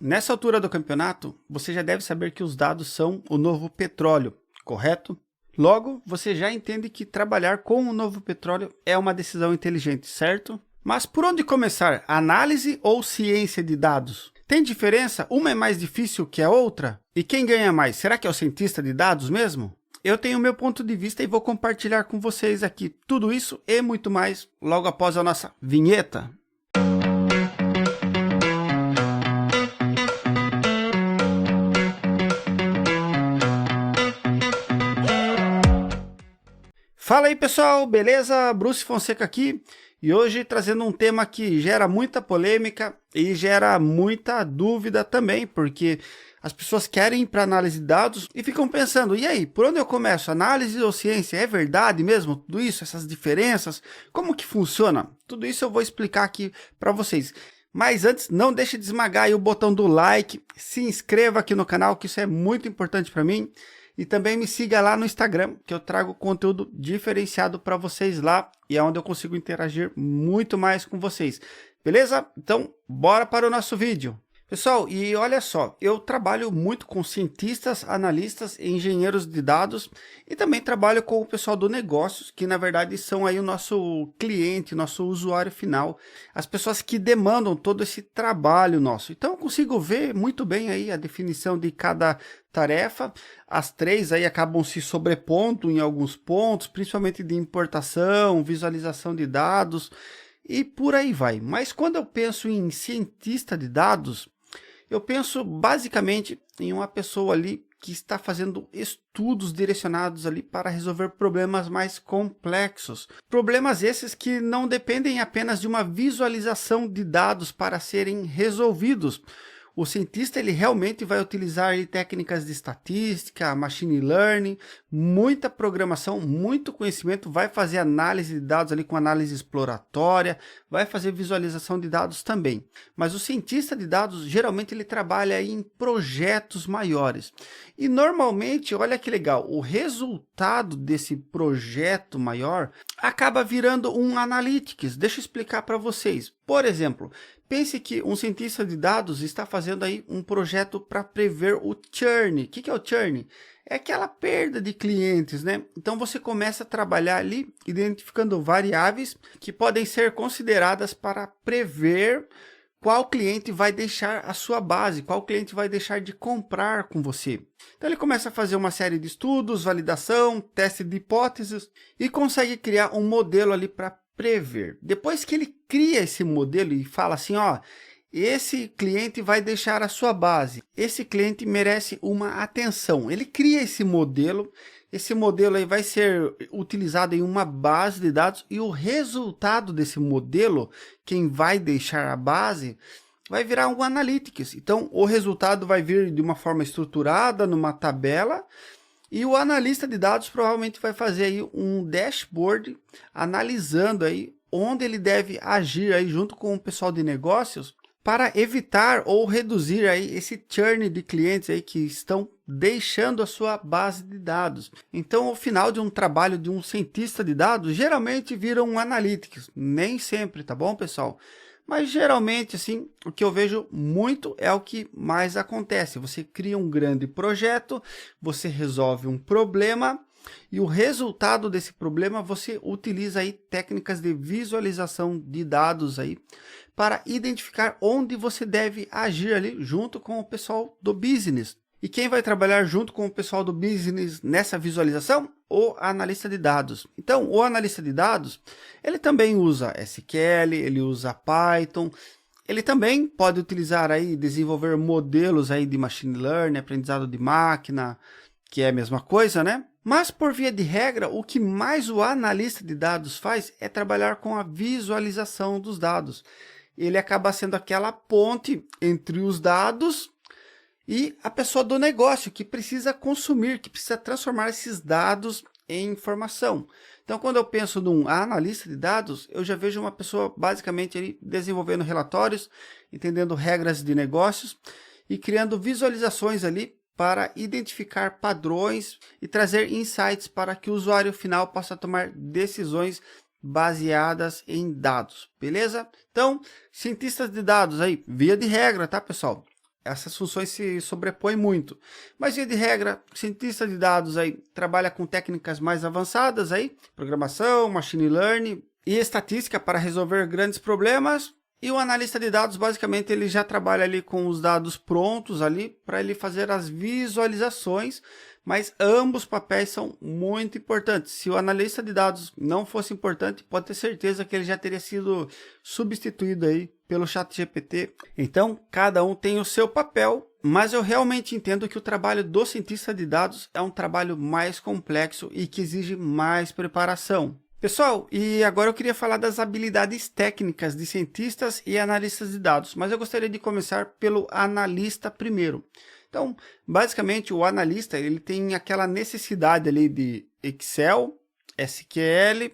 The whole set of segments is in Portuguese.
Nessa altura do campeonato, você já deve saber que os dados são o novo petróleo, correto? Logo, você já entende que trabalhar com o novo petróleo é uma decisão inteligente, certo? Mas por onde começar? Análise ou ciência de dados? Tem diferença? Uma é mais difícil que a outra? E quem ganha mais? Será que é o cientista de dados mesmo? Eu tenho meu ponto de vista e vou compartilhar com vocês aqui tudo isso e muito mais logo após a nossa vinheta. Fala aí pessoal, beleza? Bruce Fonseca aqui e hoje trazendo um tema que gera muita polêmica e gera muita dúvida também, porque as pessoas querem ir para análise de dados e ficam pensando, e aí, por onde eu começo? Análise ou ciência? É verdade mesmo tudo isso, essas diferenças? Como que funciona? Tudo isso eu vou explicar aqui para vocês. Mas antes, não deixe de esmagar aí o botão do like, se inscreva aqui no canal, que isso é muito importante para mim. E também me siga lá no Instagram, que eu trago conteúdo diferenciado para vocês lá e é onde eu consigo interagir muito mais com vocês. Beleza? Então, bora para o nosso vídeo. Pessoal, e olha só, eu trabalho muito com cientistas, analistas e engenheiros de dados e também trabalho com o pessoal do negócios, que na verdade são aí o nosso cliente, nosso usuário final, as pessoas que demandam todo esse trabalho nosso. Então eu consigo ver muito bem aí a definição de cada tarefa, as três aí acabam se sobrepondo em alguns pontos, principalmente de importação, visualização de dados e por aí vai. Mas quando eu penso em cientista de dados, eu penso basicamente em uma pessoa ali que está fazendo estudos direcionados ali para resolver problemas mais complexos. Problemas esses que não dependem apenas de uma visualização de dados para serem resolvidos. O cientista ele realmente vai utilizar ali técnicas de estatística, machine learning, muita programação, muito conhecimento, vai fazer análise de dados ali com análise exploratória, vai fazer visualização de dados também. Mas o cientista de dados geralmente ele trabalha em projetos maiores. E normalmente, olha que legal, o resultado desse projeto maior acaba virando um analytics. Deixa eu explicar para vocês. Por exemplo, pense que um cientista de dados está fazendo aí um projeto para prever o churn. O que é o churn? É aquela perda de clientes, né? Então você começa a trabalhar ali identificando variáveis que podem ser consideradas para prever qual cliente vai deixar a sua base, qual cliente vai deixar de comprar com você. Então ele começa a fazer uma série de estudos, validação, teste de hipóteses e consegue criar um modelo ali para prever. Depois que ele cria esse modelo e fala assim, ó, esse cliente vai deixar a sua base, esse cliente merece uma atenção. Ele cria esse modelo aí vai ser utilizado em uma base de dados e o resultado desse modelo, quem vai deixar a base, vai virar um analytics. Então o resultado vai vir de uma forma estruturada numa tabela. E o analista de dados provavelmente vai fazer aí um dashboard analisando aí onde ele deve agir aí junto com o pessoal de negócios para evitar ou reduzir aí esse churn de clientes aí que estão deixando a sua base de dados. Então, ao final de um trabalho de um cientista de dados, geralmente vira um analytics, nem sempre, tá bom, pessoal? Mas geralmente, assim, o que eu vejo muito é o que mais acontece. Você cria um grande projeto, você resolve um problema e o resultado desse problema você utiliza aí técnicas de visualização de dados aí para identificar onde você deve agir ali junto com o pessoal do business. E quem vai trabalhar junto com o pessoal do business nessa visualização? O analista de dados. Então, o analista de dados, ele também usa SQL, ele usa Python, ele também pode utilizar aí, desenvolver modelos aí de machine learning, aprendizado de máquina, que é a mesma coisa, né? Mas, por via de regra, o que mais o analista de dados faz é trabalhar com a visualização dos dados. Ele acaba sendo aquela ponte entre os dados e a pessoa do negócio que precisa consumir, que precisa transformar esses dados em informação. Então, quando eu penso num analista de dados, eu já vejo uma pessoa basicamente ali desenvolvendo relatórios, entendendo regras de negócios e criando visualizações ali para identificar padrões e trazer insights para que o usuário final possa tomar decisões baseadas em dados, beleza? Então, cientistas de dados aí, via de regra, tá, pessoal? essas funções se sobrepõem muito. Mas, via de regra, o cientista de dados aí trabalha com técnicas mais avançadas aí, programação, machine learning e estatística para resolver grandes problemas. E o analista de dados, basicamente, ele já trabalha ali com os dados prontos ali para ele fazer as visualizações, mas ambos papéis são muito importantes. Se o analista de dados não fosse importante, pode ter certeza que ele já teria sido substituído aí pelo ChatGPT. Então, cada um tem o seu papel, mas eu realmente entendo que o trabalho do cientista de dados é um trabalho mais complexo e que exige mais preparação. Pessoal, e agora eu queria falar das habilidades técnicas de cientistas e analistas de dados, mas eu gostaria de começar pelo analista primeiro. Então, basicamente, o analista ele tem aquela necessidade ali de Excel, SQL,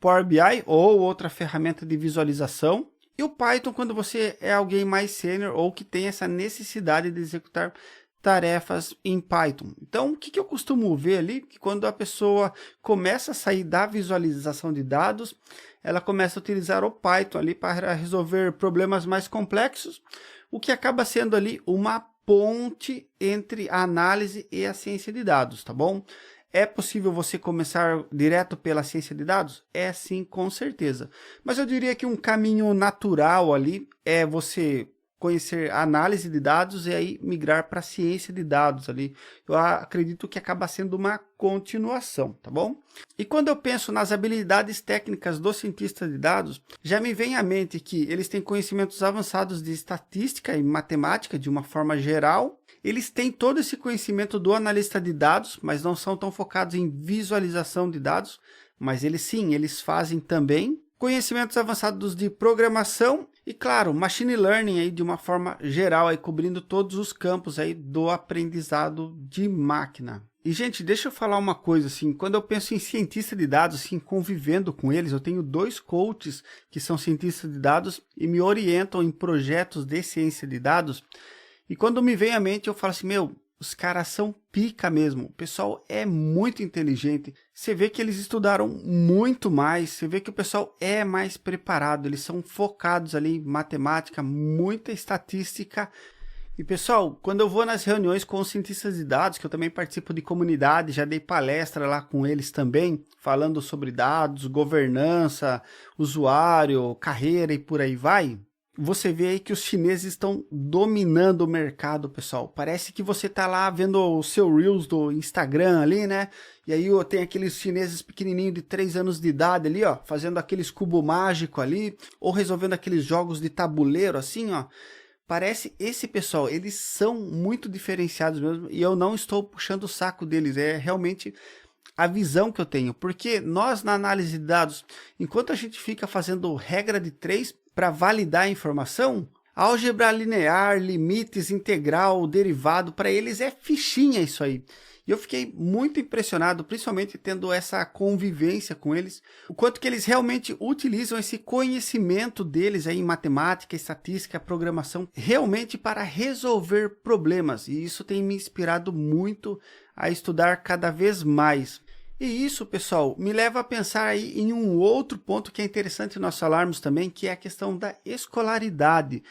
Power BI ou outra ferramenta de visualização. E o Python quando você é alguém mais sênior ou que tem essa necessidade de executar tarefas em Python. Então, o que eu costumo ver ali? Que quando a pessoa começa a sair da visualização de dados, ela começa a utilizar o Python ali para resolver problemas mais complexos, o que acaba sendo ali uma ponte entre a análise e a ciência de dados, tá bom? É possível você começar direto pela ciência de dados? É sim, com certeza. Mas eu diria que um caminho natural ali é você conhecer a análise de dados e aí migrar para a ciência de dados ali. Eu acredito que acaba sendo uma continuação, tá bom? E quando eu penso nas habilidades técnicas do cientista de dados, já me vem à mente que eles têm conhecimentos avançados de estatística e matemática de uma forma geral. Eles têm todo esse conhecimento do analista de dados, mas não são tão focados em visualização de dados, mas eles sim, eles fazem também. Conhecimentos avançados de programação e, claro, machine learning aí de uma forma geral, aí cobrindo todos os campos aí do aprendizado de máquina. E, gente, deixa eu falar uma coisa, assim, quando eu penso em cientista de dados, assim, convivendo com eles, eu tenho 2 coaches que são cientistas de dados e me orientam em projetos de ciência de dados. E quando me vem à mente, eu falo assim, meu, os caras são pica mesmo, o pessoal é muito inteligente, você vê que eles estudaram muito mais, você vê que o pessoal é mais preparado, eles são focados ali em matemática, muita estatística. E pessoal, quando eu vou nas reuniões com os cientistas de dados, que eu também participo de comunidade, já dei palestra lá com eles também, falando sobre dados, governança, usuário, carreira e por aí vai. Você vê aí que os chineses estão dominando o mercado, pessoal. Parece que você tá lá vendo o seu Reels do Instagram ali, né? E aí tem aqueles chineses pequenininhos de 3 anos de idade ali, ó, fazendo aqueles cubo mágico ali, ou resolvendo aqueles jogos de tabuleiro assim, ó. Parece esse pessoal, eles são muito diferenciados mesmo, e eu não estou puxando o saco deles, é realmente a visão que eu tenho, porque nós na análise de dados, enquanto a gente fica fazendo regra de 3 para validar a informação, álgebra linear, limites, integral, derivado, para eles é fichinha isso aí. E eu fiquei muito impressionado, principalmente tendo essa convivência com eles, o quanto que eles realmente utilizam esse conhecimento deles aí em matemática, estatística, programação, realmente para resolver problemas. E isso tem me inspirado muito a estudar cada vez mais. E isso, pessoal, me leva a pensar aí em um outro ponto que é interessante nós falarmos também, que é a questão da escolaridade.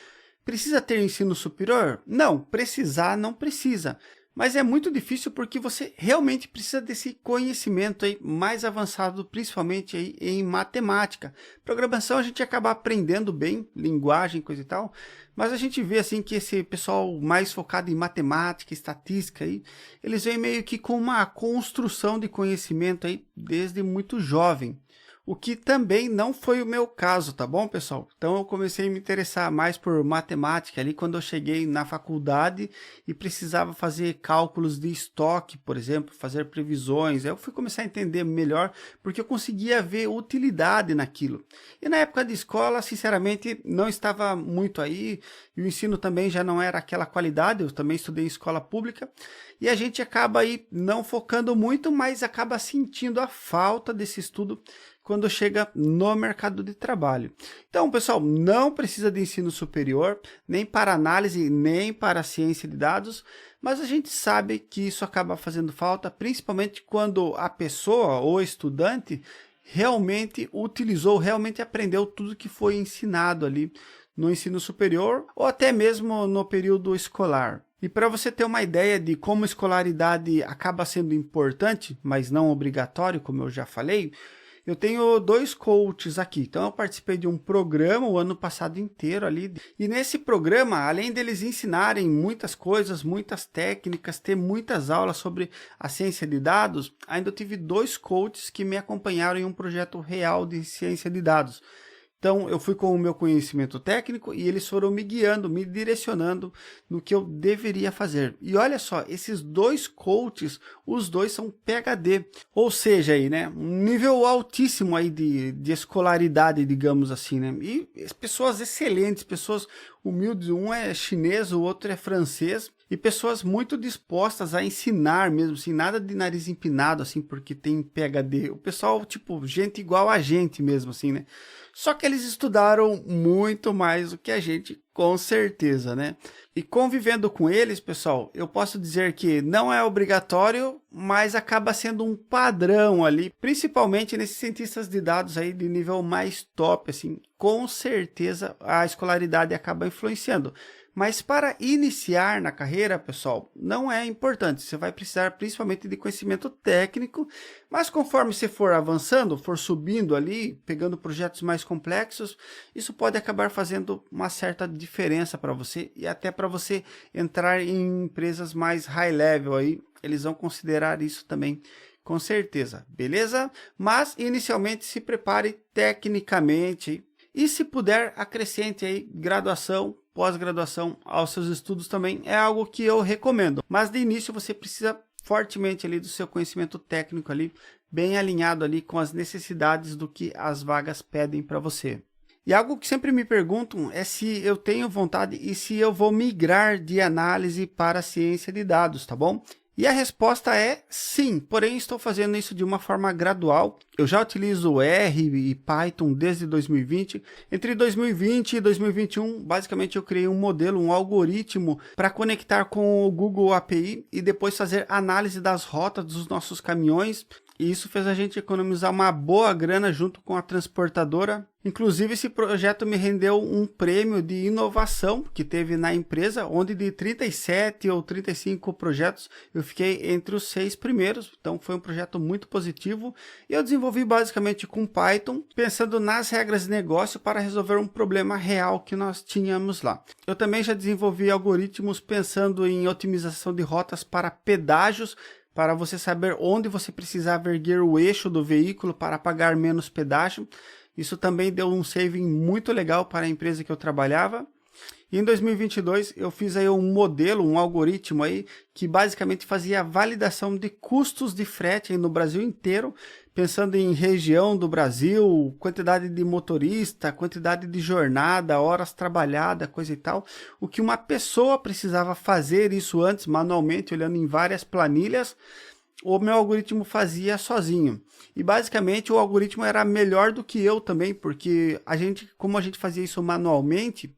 Precisa ter ensino superior? Não, precisar não precisa. Mas é muito difícil porque você realmente precisa desse conhecimento aí mais avançado, principalmente aí em matemática. Programação a gente acaba aprendendo bem, linguagem, coisa e tal, mas a gente vê assim que esse pessoal mais focado em matemática, estatística, aí, eles vêm meio que com uma construção de conhecimento aí desde muito jovem. O que também não foi o meu caso, tá bom, pessoal? Então eu comecei a me interessar mais por matemática ali quando eu cheguei na faculdade e precisava fazer cálculos de estoque, por exemplo, fazer previsões. Aí eu fui começar a entender melhor porque eu conseguia ver utilidade naquilo. E na época de escola, sinceramente, não estava muito aí, e o ensino também já não era aquela qualidade, eu também estudei em escola pública, e a gente acaba aí não focando muito, mas acaba sentindo a falta desse estudo quando chega no mercado de trabalho. Então, pessoal, não precisa de ensino superior, nem para análise, nem para ciência de dados, mas a gente sabe que isso acaba fazendo falta, principalmente quando a pessoa ou estudante realmente utilizou, realmente aprendeu tudo que foi ensinado ali no ensino superior ou até mesmo no período escolar. E para você ter uma ideia de como escolaridade acaba sendo importante, mas não obrigatório, como eu já falei, eu tenho 2 coaches aqui. Então eu participei de um programa o ano passado inteiro ali. E nesse programa, além deles ensinarem muitas coisas, muitas técnicas, ter muitas aulas sobre a ciência de dados, ainda eu tive 2 coaches que me acompanharam em um projeto real de ciência de dados. Então, eu fui com o meu conhecimento técnico e eles foram me guiando, me direcionando no que eu deveria fazer. E olha só, esses 2 coaches, os 2 são PhD, ou seja, aí, né, um nível altíssimo aí de escolaridade, digamos assim, né? E pessoas excelentes, pessoas humildes, um é chinês, o outro é francês, e pessoas muito dispostas a ensinar mesmo, assim, nada de nariz empinado, assim, porque tem PhD. O pessoal, tipo, gente igual a gente mesmo, assim, né? Só que eles estudaram muito mais do que a gente, com certeza, né? E convivendo com eles, pessoal, eu posso dizer que não é obrigatório, mas acaba sendo um padrão ali, principalmente nesses cientistas de dados aí de nível mais top, assim, com certeza a escolaridade acaba influenciando. Mas para iniciar na carreira, pessoal, não é importante. Você vai precisar principalmente de conhecimento técnico, mas conforme você for avançando, for subindo ali, pegando projetos mais complexos, isso pode acabar fazendo uma certa diferença para você e até para você entrar em empresas mais high level aí, eles vão considerar isso também. Com certeza, beleza? Mas inicialmente se prepare tecnicamente e se puder acrescente aí graduação, pós-graduação aos seus estudos também é algo que eu recomendo. Mas de início você precisa fortemente ali do seu conhecimento técnico ali, bem alinhado ali com as necessidades do que as vagas pedem para você. E algo que sempre me perguntam é se eu tenho vontade e se eu vou migrar de análise para ciência de dados, tá bom? E a resposta é sim, porém estou fazendo isso de uma forma gradual. Eu já utilizo R e Python desde 2020. Entre 2020 e 2021, basicamente eu criei um modelo, um algoritmo para conectar com o Google API e depois fazer análise das rotas dos nossos caminhões. E isso fez a gente economizar uma boa grana junto com a transportadora. Inclusive, esse projeto me rendeu um prêmio de inovação que teve na empresa, onde de 37 ou 35 projetos, eu fiquei entre os 6 primeiros. Então, foi um projeto muito positivo. E eu desenvolvi basicamente com Python, pensando nas regras de negócio para resolver um problema real que nós tínhamos lá. Eu também já desenvolvi algoritmos pensando em otimização de rotas para pedágios, para você saber onde você precisava erguer o eixo do veículo para pagar menos pedágio. Isso também deu um saving muito legal para a empresa que eu trabalhava. E em 2022 eu fiz aí um modelo, um algoritmo aí que basicamente fazia a validação de custos de frete aí no Brasil inteiro, pensando em região do Brasil, quantidade de motorista, quantidade de jornada, horas trabalhadas, coisa e tal. O que uma pessoa precisava fazer isso antes manualmente, olhando em várias planilhas, o meu algoritmo fazia sozinho. E basicamente o algoritmo era melhor do que eu também, porque como a gente fazia isso manualmente,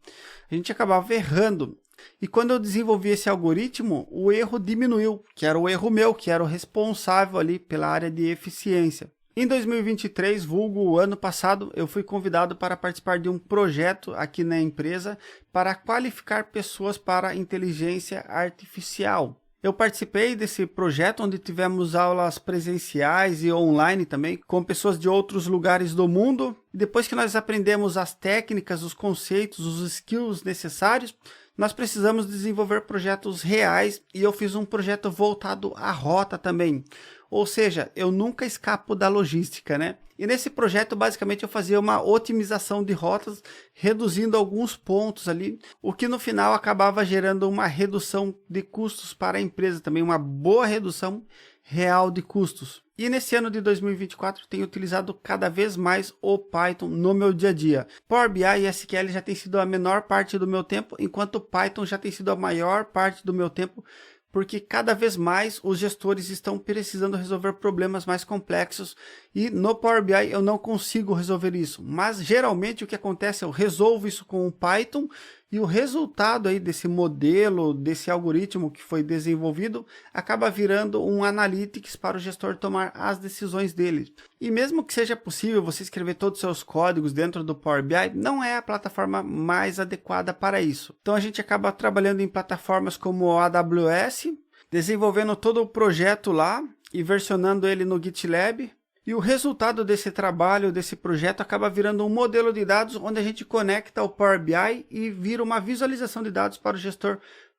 a gente acabava errando. E quando eu desenvolvi esse algoritmo, o erro diminuiu, que era o erro meu, que era o responsável ali pela área de eficiência. Em 2023, vulgo o ano passado, eu fui convidado para participar de um projeto aqui na empresa para qualificar pessoas para inteligência artificial. Eu participei desse projeto onde tivemos aulas presenciais e online também, com pessoas de outros lugares do mundo. E depois que nós aprendemos as técnicas, os conceitos, os skills necessários, nós precisamos desenvolver projetos reais e eu fiz um projeto voltado à rota também. Ou seja, eu nunca escapo da logística, né? E nesse projeto, basicamente, eu fazia uma otimização de rotas, reduzindo alguns pontos ali, o que no final acabava gerando uma redução de custos para a empresa, também uma boa redução real de custos. E nesse ano de 2024, tenho utilizado cada vez mais o Python no meu dia a dia. Power BI e SQL já tem sido a menor parte do meu tempo, enquanto o Python já tem sido a maior parte do meu tempo, porque cada vez mais os gestores estão precisando resolver problemas mais complexos e no Power BI eu não consigo resolver isso. Mas geralmente o que acontece é eu resolvo isso com o Python E o resultado aí desse modelo, desse algoritmo que foi desenvolvido, acaba virando um analytics para o gestor tomar as decisões dele. E mesmo que seja possível você escrever todos os seus códigos dentro do Power BI, não é a plataforma mais adequada para isso. Então a gente acaba trabalhando em plataformas como a AWS, desenvolvendo todo o projeto lá e versionando ele no GitLab. E o resultado desse trabalho, desse projeto, acaba virando um modelo de dados onde a gente conecta o Power BI e vira uma visualização de dados para o gestor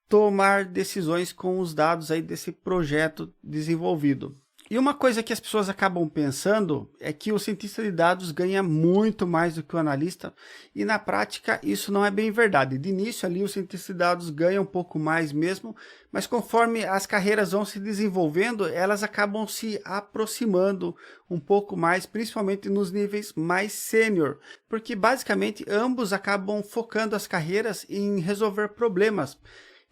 tomar decisões com os dados aí desse projeto desenvolvido. E uma coisa que as pessoas acabam pensando é que o cientista de dados ganha muito mais do que o analista, e na prática isso não é bem verdade. De início ali o cientista de dados ganha um pouco mais mesmo, mas conforme as carreiras vão se desenvolvendo, elas acabam se aproximando um pouco mais, principalmente nos níveis mais sênior, porque basicamente ambos acabam focando as carreiras em resolver problemas.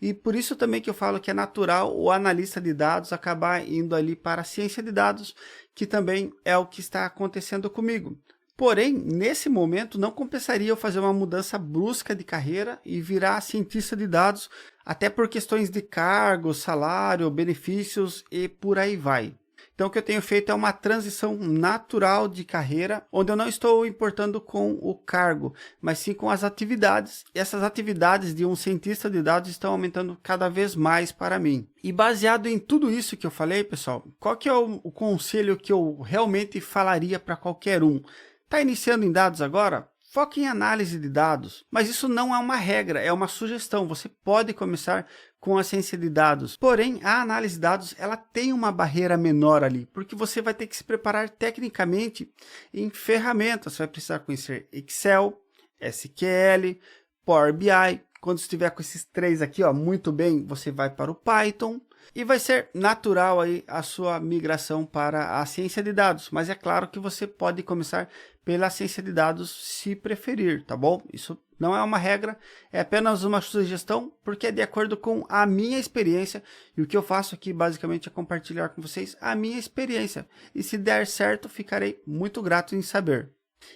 E por isso também que eu falo que é natural o analista de dados acabar indo ali para a ciência de dados, que também é o que está acontecendo comigo. Porém, nesse momento não compensaria eu fazer uma mudança brusca de carreira e virar cientista de dados, até por questões de cargo, salário, benefícios e por aí vai. Então o que eu tenho feito é uma transição natural de carreira, onde eu não estou importando com o cargo, mas sim com as atividades. E essas atividades de um cientista de dados estão aumentando cada vez mais para mim. E baseado em tudo isso que eu falei, pessoal, qual que é o conselho que eu realmente falaria para qualquer um? Está iniciando em dados agora? Foque em análise de dados, mas isso não é uma regra, é uma sugestão. Você pode começar com a ciência de dados. Porém, a análise de dados ela tem uma barreira menor ali, porque você vai ter que se preparar tecnicamente em ferramentas. Você vai precisar conhecer Excel, SQL, Power BI. Quando estiver com esses três aqui, ó, muito bem, você vai para o Python. E vai ser natural aí a sua migração para a ciência de dados, mas é claro que você pode começar pela ciência de dados se preferir, tá bom? Isso não é uma regra, é apenas uma sugestão, porque é de acordo com a minha experiência, e o que eu faço aqui basicamente é compartilhar com vocês a minha experiência, e se der certo, ficarei muito grato em saber.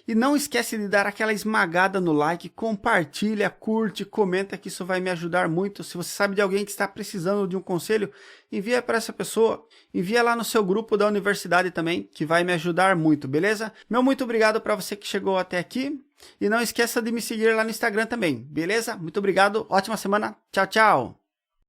E não esquece de dar aquela esmagada no like, compartilha, curte, comenta que isso vai me ajudar muito. Se você sabe de alguém que está precisando de um conselho, envia para essa pessoa, envia lá no seu grupo da universidade também, que vai me ajudar muito, beleza? Meu muito obrigado para você que chegou até aqui e não esqueça de me seguir lá no Instagram também, beleza? Muito obrigado, ótima semana, tchau, tchau!